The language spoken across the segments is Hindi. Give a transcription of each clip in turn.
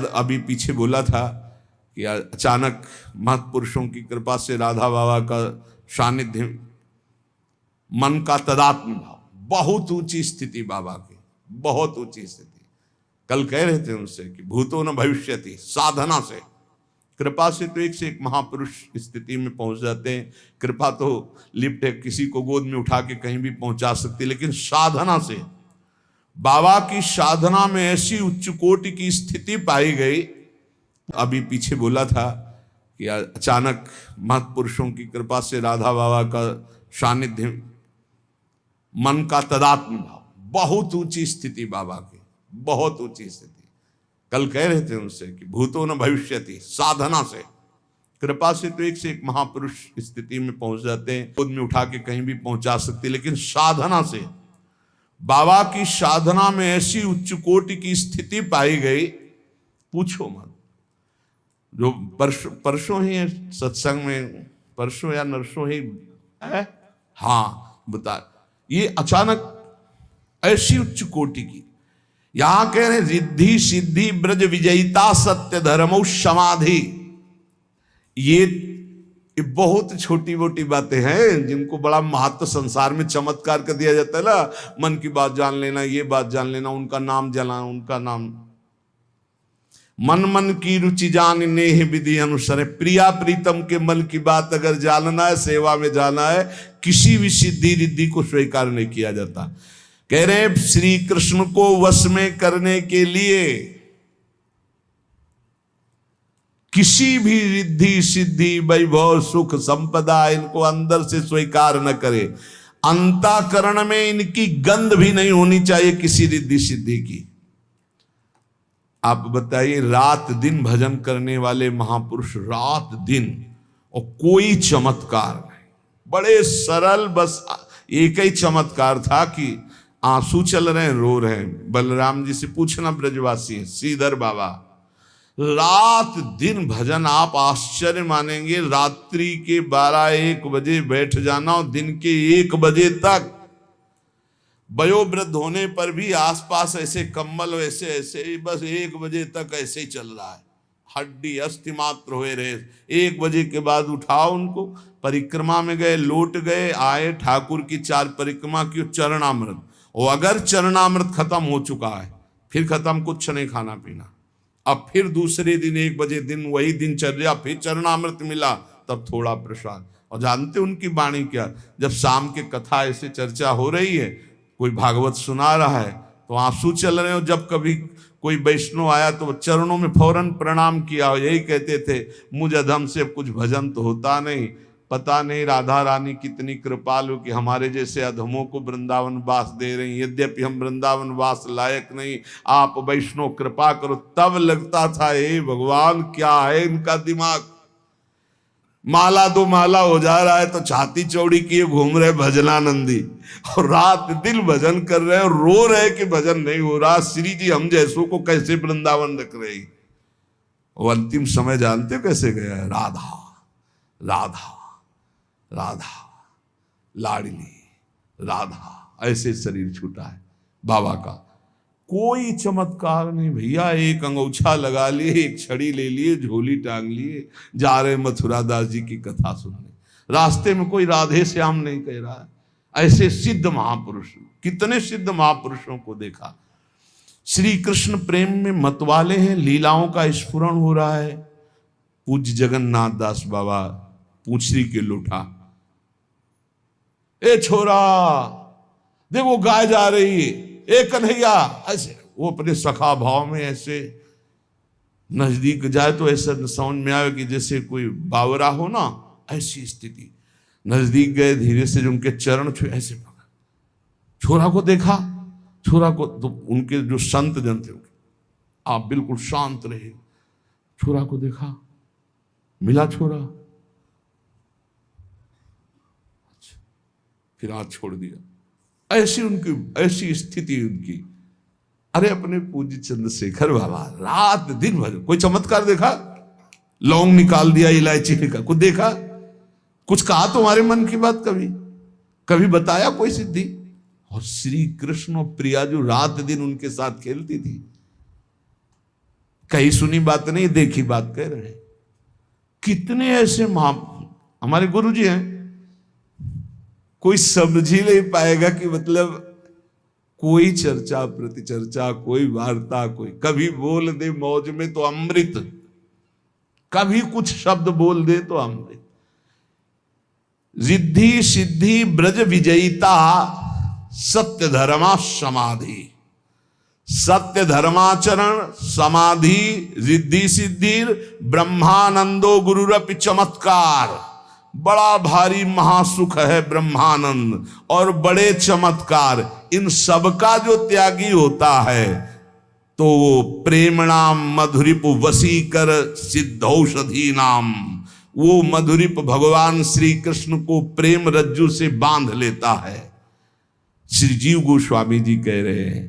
अभी पीछे बोला था कि अचानक महत्पुरुषों की कृपा से राधा बाबा का सानिध्य, मन का तदात्म भाव, बहुत ऊंची स्थिति बाबा की, बहुत ऊंची स्थिति। कल कह रहे थे उनसे कि भूतो न भविष्यति, साधना से, कृपा से तो एक से एक महापुरुष स्थिति में पहुंच जाते हैं। कृपा तो लिफ्ट है, किसी को गोद में उठा के कहीं भी पहुंचा सकती है, लेकिन साधना से, बाबा की साधना में ऐसी उच्च कोटि की स्थिति पाई गई। अभी पीछे बोला था कि अचानक महत्पुरुषों की कृपा से राधा बाबा का सानिध्य, मन का तदात्म भाव, बहुत ऊंची स्थिति बाबा की, बहुत ऊंची स्थिति। कल कह रहे थे उनसे कि भूतो न भविष्यति, साधना से, कृपा से तो एक से एक महापुरुष स्थिति में पहुंच जाते हैं, गोद में उठा के कहीं भी पहुंचा सकते हैं, लेकिन साधना से, बाबा की साधना में ऐसी उच्च कोटि की स्थिति पाई गई, पूछो मत। जो परसों ही सत्संग में, परसों या नरसों ही है, हाँ बता, ये अचानक ऐसी उच्च कोटि की, यहां कह रहे रिद्धि सिद्धि ब्रज विजयिता सत्य धर्मो समाधि। ये बहुत छोटी मोटी बातें हैं जिनको बड़ा महत्व संसार में चमत्कार कर दिया जाता है ना। मन की बात जान लेना, ये बात जान लेना, उनका नाम जाना, उनका नाम, मन मन की रुचि जान नेह विधि अनुसार, प्रिया प्रीतम के मन की बात अगर जानना है, सेवा में जाना है, किसी भी सिद्धि रिद्धि को स्वीकार नहीं किया जाता। कह रहे श्री कृष्ण को वश में करने के लिए किसी भी रिद्धि सिद्धि वैभव सुख संपदा इनको अंदर से स्वीकार न करे, अंतःकरण में इनकी गंध भी नहीं होनी चाहिए किसी रिद्धि सिद्धि की। आप बताइए, रात दिन भजन करने वाले महापुरुष, रात दिन, और कोई चमत्कार नहीं, बड़े सरल, बस एक ही चमत्कार था कि आंसू चल रहे हैं, रो रहे हैं। बलराम जी से पूछना, ब्रजवासी हैं, श्रीधर बाबा, रात दिन भजन, आप आश्चर्य मानेंगे, रात्रि के 12-1 बजे बैठ जाना और दिन के 1 बजे तक, वयोवृद्ध होने पर भी आसपास ऐसे कम्बल, ऐसे ऐसे, बस 1 बजे तक ऐसे ही चल रहा है, हड्डी अस्थि मात्र हुए रहे। 1 बजे के बाद उठाओ उनको, परिक्रमा में गए, लौट गए, आए, ठाकुर की 4 परिक्रमा की, चरणामृत, और अगर चरणामृत खत्म हो चुका है, फिर खत्म, कुछ नहीं खाना पीना। अब फिर दूसरे दिन 1 बजे, दिन वही दिनचर्या, फिर चरणामृत मिला, तब थोड़ा प्रसाद। और जानते उनकी वाणी क्या, जब शाम के कथा ऐसे चर्चा हो रही है, कोई भागवत सुना रहा है तो आंसू चल रहे हो, जब कभी कोई वैष्णव आया तो चरणों में फौरन प्रणाम किया, यही कहते थे, मुझ अधम से कुछ भजन तो होता नहीं, पता नहीं राधा रानी कितनी कृपालु कि हमारे जैसे अधमों को वृंदावन वास दे रही, यद्यपि हम वृंदावन वास लायक नहीं, आप वैष्णव कृपा करो। तब लगता था, हे भगवान, क्या है इनका दिमाग, माला 2 माला हो जा रहा है तो छाती चौड़ी किए घूम रहे भजनानंदी, और रात दिन भजन कर रहे और रो रहे कि भजन नहीं हो रहा। श्री जी हम जैसों को कैसे वृंदावन रख रही। वो अंतिम समय जानते हो कैसे गया है, राधा राधा राधा, लाडली राधा, ऐसे शरीर छूटा है बाबा का। कोई चमत्कार नहीं भैया, एक अंगूछा लगा लिए, एक छड़ी ले लिए, झोली टांग लिए, जा रहे मथुरा दास जी की कथा सुनने, रास्ते में कोई राधे श्याम नहीं कह रहा है। ऐसे सिद्ध महापुरुष, कितने सिद्ध महापुरुषों को देखा। श्री कृष्ण प्रेम में मतवाले हैं, लीलाओं का स्फुरण हो रहा है। पूज्य जगन्नाथ दास बाबा पूछरी के लोटा, ए छोरा देखो गाय जा रही है, ए कन्हैया, ऐसे वो अपने सखा भाव में ऐसे नजदीक जाए तो ऐसा समझ में आए कि जैसे कोई बावरा हो ना, ऐसी स्थिति। नजदीक गए, धीरे से जो उनके चरण छुए, ऐसे पकड़, छोरा को देखा, छोरा को तो उनके जो संत जन थे, आप बिल्कुल शांत रहे, छोरा को देखा, मिला छोरा, फिर हाथ छोड़ दिया। ऐसी उनकी, ऐसी स्थिति उनकी। अरे अपने पूज्य चंद्रशेखर बाबा रात दिन भर, कोई चमत्कार देखा, लौंग निकाल दिया, इलायची निकाल, कुछ देखा, कुछ कहा तुम्हारे मन की बात, कभी कभी बताया कोई सिद्धि। और श्री कृष्ण प्रिया जो रात दिन उनके साथ खेलती थी, कहीं सुनी बात नहीं, देखी बात कह रहे हैं। कितने ऐसे हमारे गुरु जी हैं, कोई समझ ही नहीं पाएगा कि मतलब कोई चर्चा प्रतिचर्चा, कोई वार्ता, कोई कभी बोल दे मौज में तो अमृत, कभी कुछ शब्द बोल दे तो अमृत। रिद्धि सिद्धि ब्रज विजयिता सत्य धर्मा समाधि। सत्य धर्माचरण समाधि रिद्धि सिद्धि ब्रह्मानंदो गुरुरपि चमत्कार। बड़ा भारी महासुख है ब्रह्मानंद और बड़े चमत्कार। इन सबका जो त्यागी होता है तो वो प्रेमणाम मधुरिप वसीकर सिद्धौषधि नाम, वो मधुरिप भगवान श्री कृष्ण को प्रेम रज्जु से बांध लेता है। श्री जीव गोस्वामी जी कह रहे हैं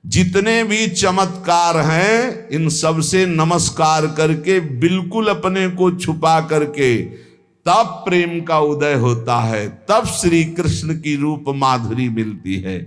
जितने भी चमत्कार हैं इन सब से नमस्कार करके बिल्कुल अपने को छुपा करके तब प्रेम का उदय होता है, तब श्री कृष्ण की रूप माधुरी मिलती है।